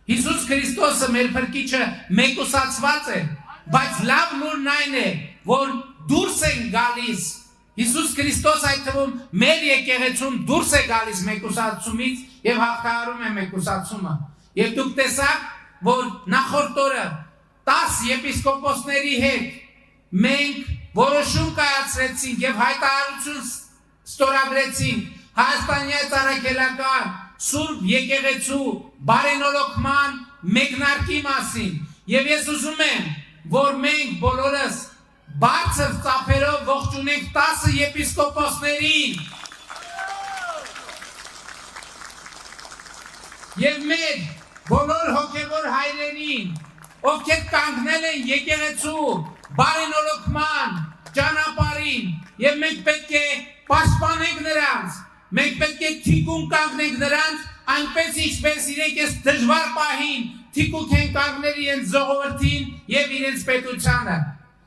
Հիսուս Քրիստոսը մեր փրկիչը մեկուսացված է, բայց լավ նուրն այն է, որ դուրս են գալիս Հիսուս Քրիստոս այդ թվում մեր եկեղեցում դուրս է գալիս մեկուսացումից եւ հաղթահարում է մեկուսացումը։ Եվ դուք տեսաք, որ նախորդ օրը 10 եպիսկոպոսների հետ մենք որոշում կայացրեցինք եւ հայտարարություն ստորագրեցինք Հայաստանի Արաքելական Սուրբ եկեղեցու բարենորոգման մեկնարկի մասին։ Եվ ես ուզում եմ, որ մենք բոլորս բարձր ծափերով ողջունենք 10 եպիսկոպոսներին եւ մեր բոլոր հոգեվոր հայրերին, ովքեր կանգնել են եկեղեցու բարենորոգման ճանապարհին, եւ մենք պետք է պաշտպանենք նրանց, մենք պետք է թիկուն կանգնենք նրանց, այնպես ինչպես իրենք այս դժվար պահին թիկուկ են կանգնել իրենց ժողովրդին եւ իրենց պետությանը։